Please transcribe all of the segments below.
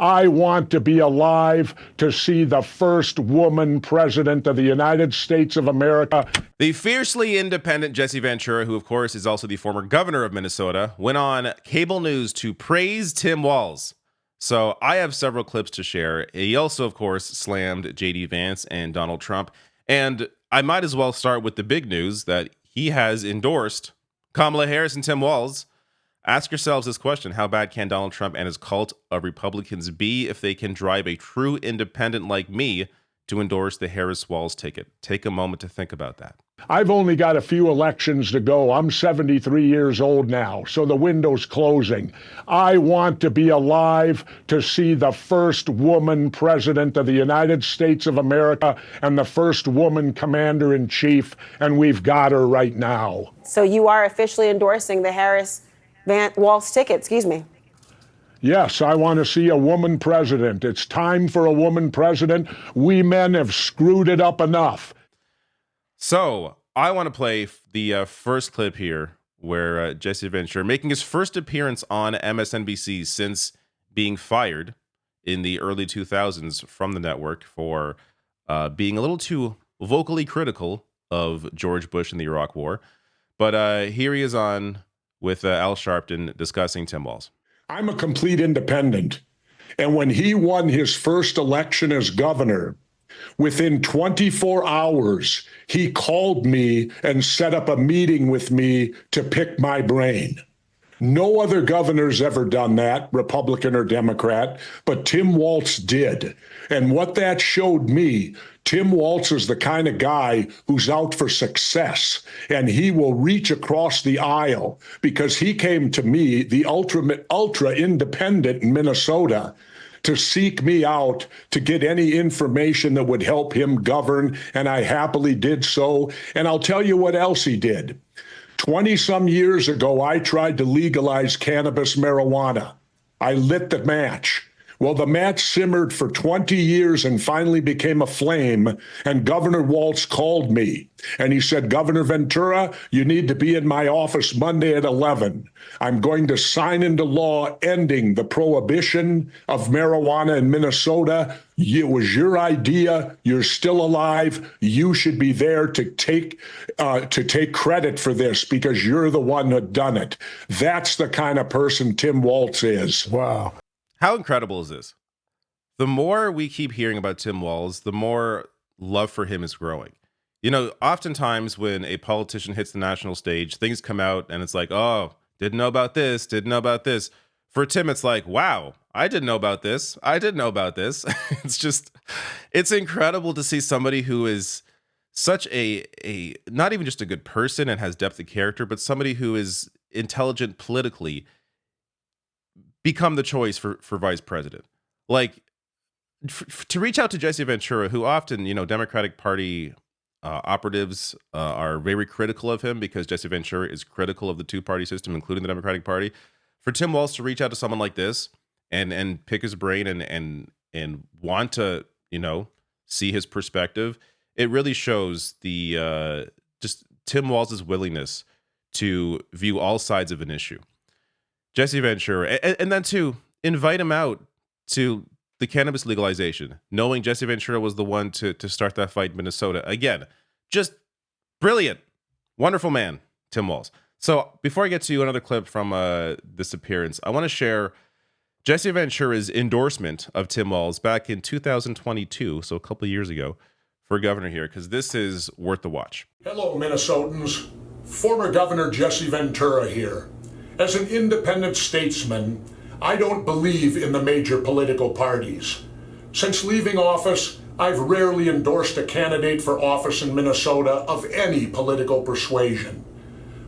I want to be alive to see the first woman president of the United States of America. The fiercely independent Jesse Ventura, who of course is also the former governor of Minnesota, went on cable news to praise Tim Walz. So I have several clips to share. He also, of course, slammed J.D. Vance and Donald Trump. And I might as well start with the big news that he has endorsed Kamala Harris and Tim Walz. Ask yourselves this question: how bad can Donald Trump and his cult of Republicans be if they can drive a true independent like me to endorse the Harris-Walz ticket? Take a moment to think about that. I've only got a few elections to go. I'm 73 years old now, so the window's closing. I want to be alive to see the first woman president of the United States of America and the first woman commander-in-chief, and we've got her right now. So you are officially endorsing the Harris-Walz ticket, excuse me. Yes, I want to see a woman president. It's time for a woman president. We men have screwed it up enough. So I want to play the first clip here where Jesse Ventura, making his first appearance on MSNBC since being fired in the early 2000s from the network for being a little too vocally critical of George Bush and the Iraq War. But here he is on with Al Sharpton discussing Tim Walz. I'm a complete independent. And when he won his first election as governor, within 24 hours, he called me and set up a meeting with me to pick my brain. No other governor's ever done that, Republican or Democrat, but Tim Walz did. And what that showed me, Tim Walz is the kind of guy who's out for success, and he will reach across the aisle because he came to me, the ultra independent in Minnesota, to seek me out to get any information that would help him govern, and I happily did so. And I'll tell you what else he did. 20-some years ago, I tried to legalize cannabis marijuana. I lit the match. Well, the match simmered for 20 years and finally became a flame, and Governor Walz called me, and he said, Governor Ventura, you need to be in my office Monday at 11. I'm going to sign into law ending the prohibition of marijuana in Minnesota. It was your idea. You're still alive. You should be there to take credit for this because you're the one who done it. That's the kind of person Tim Walz is. Wow. How incredible is this? The more we keep hearing about Tim Walz, the more love for him is growing. You know, oftentimes when a politician hits the national stage, things come out and it's like, oh, didn't know about this, didn't know about this. For Tim, it's like, wow, I didn't know about this. I didn't know about this. It's incredible to see somebody who is such a not even just a good person and has depth of character, but somebody who is intelligent politically become the choice for vice president. Like, to reach out to Jesse Ventura, who often, you know, Democratic Party operatives are very critical of him because Jesse Ventura is critical of the two-party system, including the Democratic Party. For Tim Walz to reach out to someone like this and pick his brain and want to, you know, see his perspective, it really shows the just Tim Walz's willingness to view all sides of an issue. Jesse Ventura, and then to invite him out to the cannabis legalization, knowing Jesse Ventura was the one to start that fight in Minnesota. Again, just brilliant, wonderful man, Tim Walz. So before I get to another clip from this appearance, I want to share Jesse Ventura's endorsement of Tim Walz back in 2022, so a couple of years ago, for governor here, because this is worth the watch. Hello, Minnesotans. Former Governor Jesse Ventura here. As an independent statesman, I don't believe in the major political parties. Since leaving office, I've rarely endorsed a candidate for office in Minnesota of any political persuasion.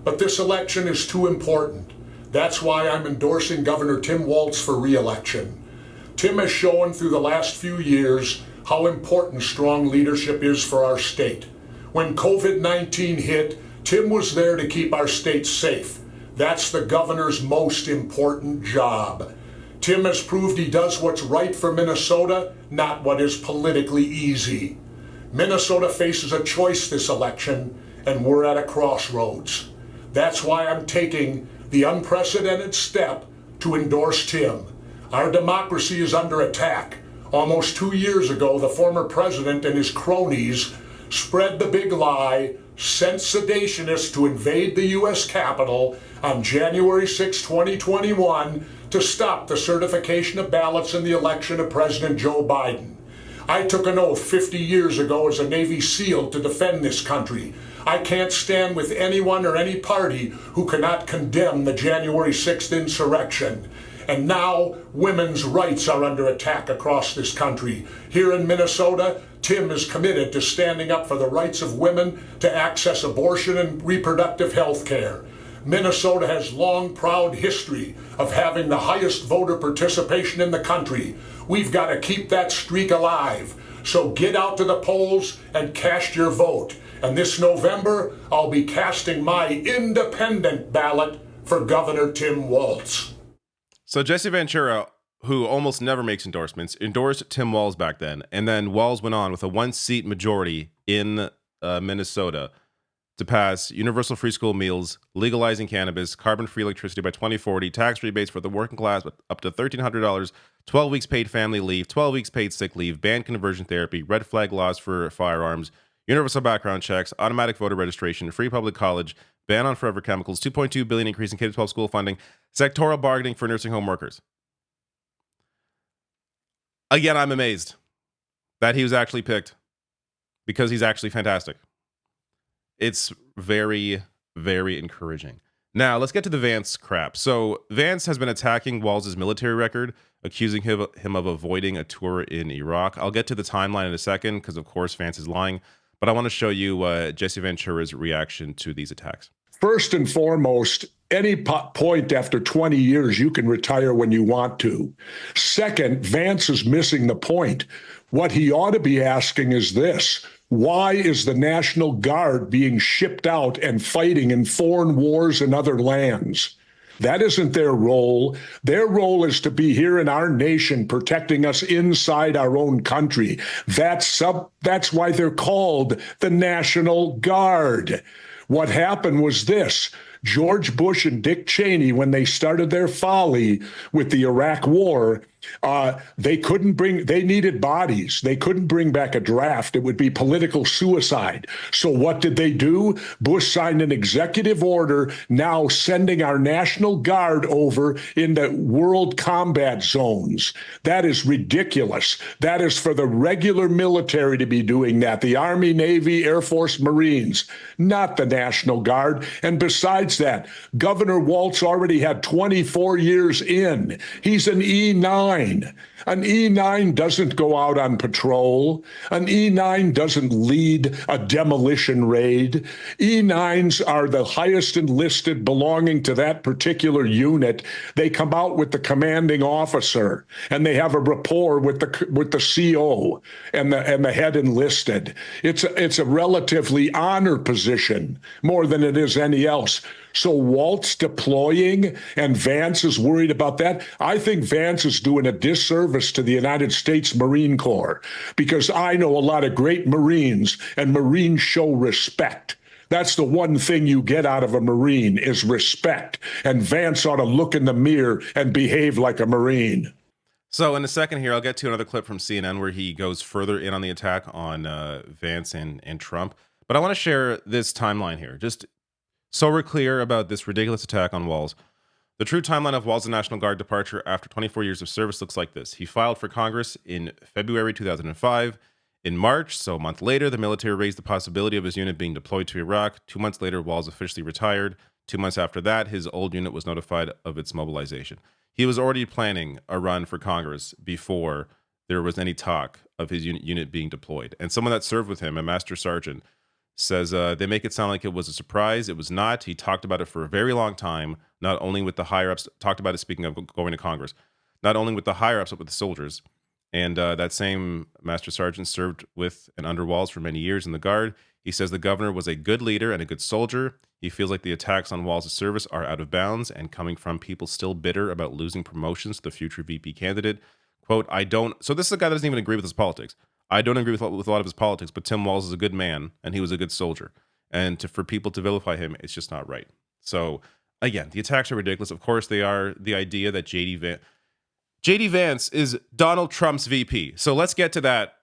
But this election is too important. That's why I'm endorsing Governor Tim Walz for re-election. Tim has shown through the last few years how important strong leadership is for our state. When COVID-19 hit, Tim was there to keep our state safe. That's the governor's most important job. Tim has proved he does what's right for Minnesota, not what is politically easy. Minnesota faces a choice this election, and we're at a crossroads. That's why I'm taking the unprecedented step to endorse Tim. Our democracy is under attack. Almost 2 years ago, the former president and his cronies spread the big lie, sent sedationists to invade the U.S. Capitol on January 6, 2021, to stop the certification of ballots in the election of President Joe Biden. I took an oath 50 years ago as a Navy SEAL to defend this country. I can't stand with anyone or any party who cannot condemn the January 6th insurrection. And now women's rights are under attack across this country. Here in Minnesota, Tim is committed to standing up for the rights of women to access abortion and reproductive health care. Minnesota has long, proud history of having the highest voter participation in the country. We've got to keep that streak alive. So get out to the polls and cast your vote. And this November, I'll be casting my independent ballot for Governor Tim Walz. So Jesse Ventura, who almost never makes endorsements, endorsed Tim Walz back then. And then Walz went on with a 1-seat majority in Minnesota to pass universal free school meals, legalizing cannabis, carbon-free electricity by 2040, tax rebates for the working class with up to $1,300, 12 weeks paid family leave, 12 weeks paid sick leave, banned conversion therapy, red flag laws for firearms, universal background checks, automatic voter registration, free public college, ban on forever chemicals, $2.2 billion increase in K-12 school funding, sectoral bargaining for nursing home workers. Again, I'm amazed that he was actually picked because he's actually fantastic. It's very, very encouraging. Now, let's get to the Vance crap. So, Vance has been attacking Walz's military record, accusing him of avoiding a tour in Iraq. I'll get to the timeline in a second because, of course, Vance is lying. But I want to show you Jesse Ventura's reaction to these attacks. First and foremost, any point after 20 years, you can retire when you want to. Second, Vance is missing the point. What he ought to be asking is this: why is the National Guard being shipped out and fighting in foreign wars in other lands? That isn't their role. Their role is to be here in our nation, protecting us inside our own country. That's why they're called the National Guard. What happened was this: George Bush and Dick Cheney, when they started their folly with the Iraq War, they needed bodies. They couldn't bring back a draft. It would be political suicide. So what did they do? Bush signed an executive order now sending our National Guard over into world combat zones. That is ridiculous. That is for the regular military to be doing that. The Army, Navy, Air Force, Marines, not the National Guard. And besides that, Governor Walz already had 24 years in. He's an E9. An E9 doesn't go out on patrol. An E9 doesn't lead a demolition raid. E9s are the highest enlisted belonging to that particular unit. They come out with the commanding officer, and they have a rapport with the CO and the head enlisted. It's a relatively honor position more than it is any else. So Walz deploying and Vance is worried about that. I think Vance is doing a disservice to the United States Marine Corps, because I know a lot of great Marines, and Marines show respect. That's the one thing you get out of a Marine is respect. And Vance ought to look in the mirror and behave like a Marine. So in a second here, I'll get to another clip from CNN where he goes further in on the attack on Vance and Trump. But I want to share this timeline here, just so we're clear about this ridiculous attack on Walz. The true timeline of Walz's National Guard departure after 24 years of service looks like this. He filed for Congress in February 2005. In March, so a month later, the military raised the possibility of his unit being deployed to Iraq. 2 months later, Walz officially retired. 2 months after that, his old unit was notified of its mobilization. He was already planning a run for Congress before there was any talk of his unit being deployed. And someone that served with him, a master sergeant, says they make it sound like it was a surprise. It was not. He talked about it for a very long time, not only with the higher-ups, talked about it, speaking of going to Congress, not only with the higher-ups, but with the soldiers. And that same master sergeant served with and under Walz for many years in the Guard. He says the governor was a good leader and a good soldier. He feels like the attacks on Walz's service are out of bounds and coming from people still bitter about losing promotions to the future VP candidate. Quote, so this is a guy that doesn't even agree with his politics. I don't agree with a lot of his politics, but Tim Walz is a good man, and he was a good soldier. And for people to vilify him, it's just not right. So, again, the attacks are ridiculous. Of course, they are. The idea that JD Vance is Donald Trump's VP. So let's get to that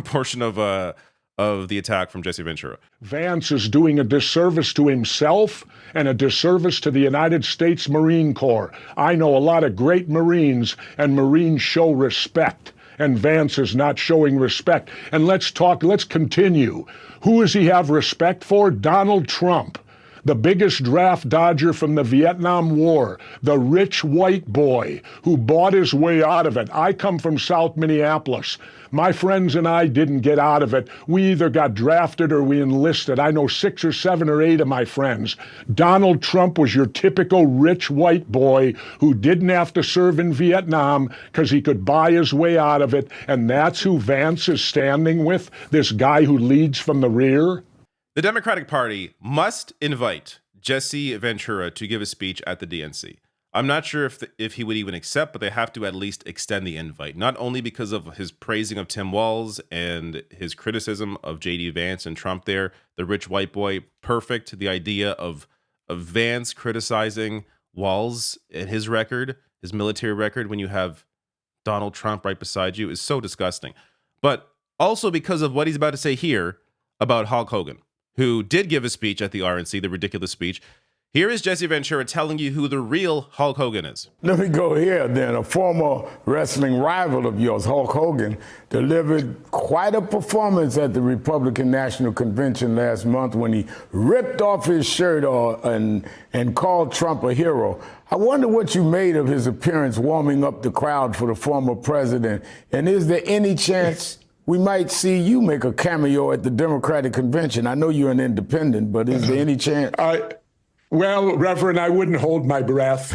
portion of the attack from Jesse Ventura. Vance is doing a disservice to himself and a disservice to the United States Marine Corps. I know a lot of great Marines, and Marines show respect, and Vance is not showing respect. And let's continue. Who does he have respect for? Donald Trump, the biggest draft dodger from the Vietnam War, the rich white boy who bought his way out of it. I come from South Minneapolis. My friends and I didn't get out of it. We either got drafted or we enlisted. I know 6 or 7 or 8 of my friends. Donald Trump was your typical rich white boy who didn't have to serve in Vietnam because he could buy his way out of it. And that's who Vance is standing with, this guy who leads from the rear. The Democratic Party must invite Jesse Ventura to give a speech at the DNC. I'm not sure if he would even accept, but they have to at least extend the invite, not only because of his praising of Tim Walz and his criticism of JD Vance and Trump there, the rich white boy, perfect. The idea of Vance criticizing Walz and his record, his military record, when you have Donald Trump right beside you is so disgusting. But also because of what he's about to say here about Hulk Hogan, who did give a speech at the RNC, the ridiculous speech. Here is Jesse Ventura telling you who the real Hulk Hogan is. Let me go here then. A former wrestling rival of yours, Hulk Hogan, delivered quite a performance at the Republican National Convention last month when he ripped off his shirt and called Trump a hero. I wonder what you made of his appearance warming up the crowd for the former president. And is there any chance we might see you make a cameo at the Democratic Convention? I know you're an independent, but is there any chance? Well, Reverend, I wouldn't hold my breath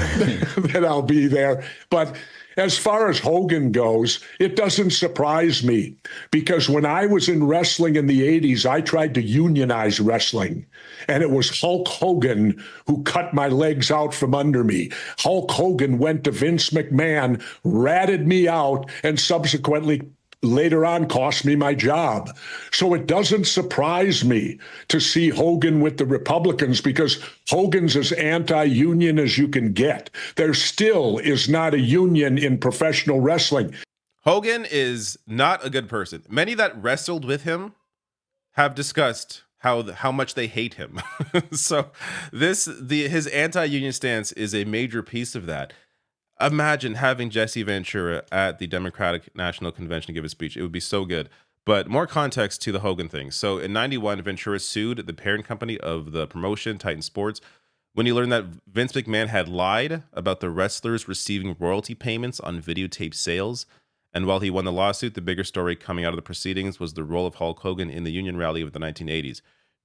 that I'll be there. But as far as Hogan goes, it doesn't surprise me because when I was in wrestling in the 80s, I tried to unionize wrestling. And it was Hulk Hogan who cut my legs out from under me. Hulk Hogan went to Vince McMahon, ratted me out, and subsequently later on cost me my job. So it doesn't surprise me to see Hogan with the Republicans because Hogan's as anti-union as you can get. There still is not a union in professional wrestling. Hogan is not a good person. Many that wrestled with him have discussed how much they hate him. So his anti-union stance is a major piece of that. Imagine having Jesse Ventura at the Democratic National Convention give a speech. It would be so good. But more context to the Hogan thing. So in 91, Ventura sued the parent company of the promotion, Titan Sports, when he learned that Vince McMahon had lied about the wrestlers receiving royalty payments on videotape sales. And while he won the lawsuit, the bigger story coming out of the proceedings was the role of Hulk Hogan in the union rally of the 1980s.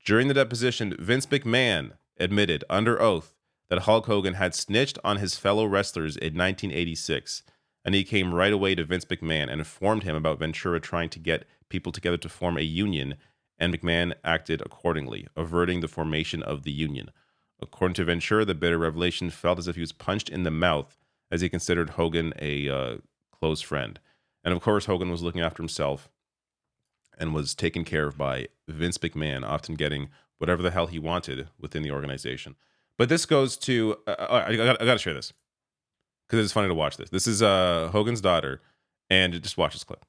During the deposition, Vince McMahon admitted under oath that Hulk Hogan had snitched on his fellow wrestlers in 1986, and he came right away to Vince McMahon and informed him about Ventura trying to get people together to form a union, and McMahon acted accordingly, averting the formation of the union. According to Ventura, the bitter revelation felt as if he was punched in the mouth as he considered Hogan a close friend. And of course, Hogan was looking after himself and was taken care of by Vince McMahon, often getting whatever the hell he wanted within the organization. But this goes to, I got to share this because it's funny to watch this. This is Hogan's daughter, and just watch this clip.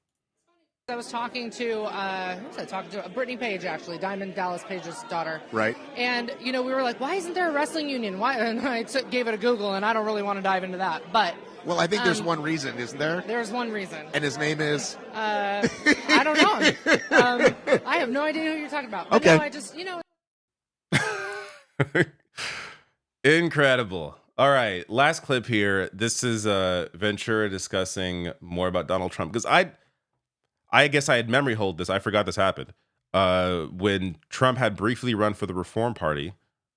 I was talking to, who was I talking to? Brittany Page, actually, Diamond Dallas Page's daughter. Right. And, we were like, why isn't there a wrestling union? Why? And I gave it a Google, and I don't really want to dive into that. But well, I think there's one reason, isn't there? There's one reason. And his name is? I don't know. I have no idea who you're talking about. But okay. No, I just, Incredible. All right, last clip here. This is Ventura discussing more about Donald Trump because I guess I had memory hold this. I forgot this happened when Trump had briefly run for the Reform Party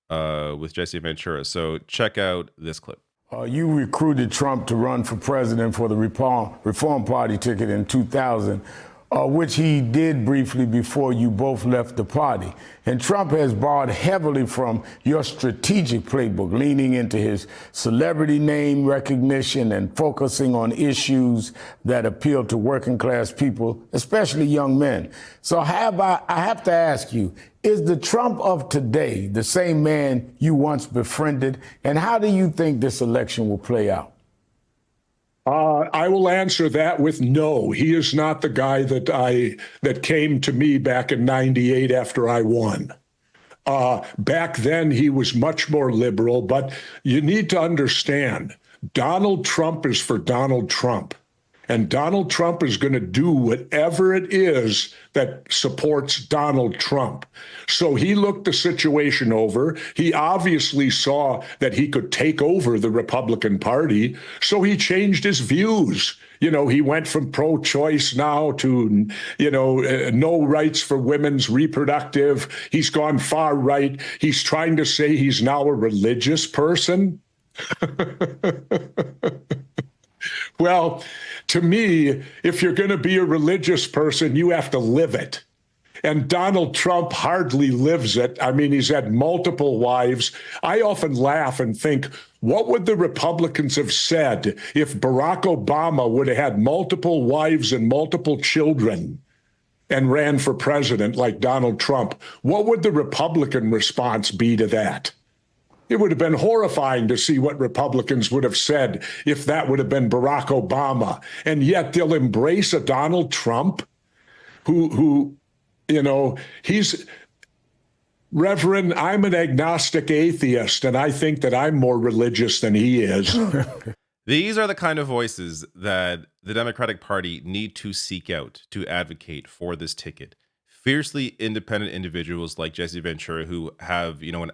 with Jesse Ventura. So check out this clip. You recruited Trump to run for president for the Reform Party ticket in 2000. Which he did briefly before you both left the party. And Trump has borrowed heavily from your strategic playbook, leaning into his celebrity name recognition and focusing on issues that appeal to working class people, especially young men. So I have to ask you, is the Trump of today the same man you once befriended? And how do you think this election will play out? I will answer that with no. He is not the guy that came to me back in '98 after I won. Back then, he was much more liberal, but you need to understand, Donald Trump is for Donald Trump. And Donald Trump is going to do whatever it is that supports Donald Trump. So he looked the situation over. He obviously saw that he could take over the Republican Party. So he changed his views. You know, he went from pro-choice now to, no rights for women's reproductive. He's gone far right. He's trying to say he's now a religious person. Well, to me, if you're going to be a religious person, you have to live it. And Donald Trump hardly lives it. I mean, he's had multiple wives. I often laugh and think, what would the Republicans have said if Barack Obama would have had multiple wives and multiple children and ran for president like Donald Trump? What would the Republican response be to that? It would have been horrifying to see what Republicans would have said if that would have been Barack Obama. And yet they'll embrace a Donald Trump who he's Reverend, I'm an agnostic atheist, and I think that I'm more religious than he is. These are the kind of voices that the Democratic Party need to seek out to advocate for this ticket. Fiercely independent individuals like Jesse Ventura who have, an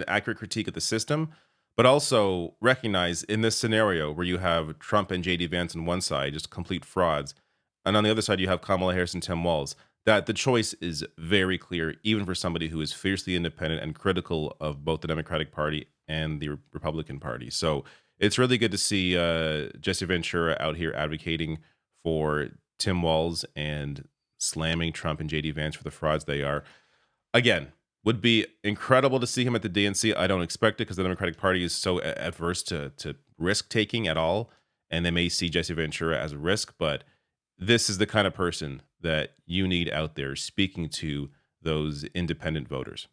accurate critique of the system, but also recognize in this scenario where you have Trump and JD Vance on one side, just complete frauds, and on the other side you have Kamala Harris and Tim Walz, that the choice is very clear, even for somebody who is fiercely independent and critical of both the Democratic Party and the Republican Party. So it's really good to see Jesse Ventura out here advocating for Tim Walz and slamming Trump and JD Vance for the frauds they are. Again, would be incredible to see him at the DNC. I don't expect it because the Democratic Party is so adverse to risk taking at all, and they may see Jesse Ventura as a risk, but this is the kind of person that you need out there speaking to those independent voters.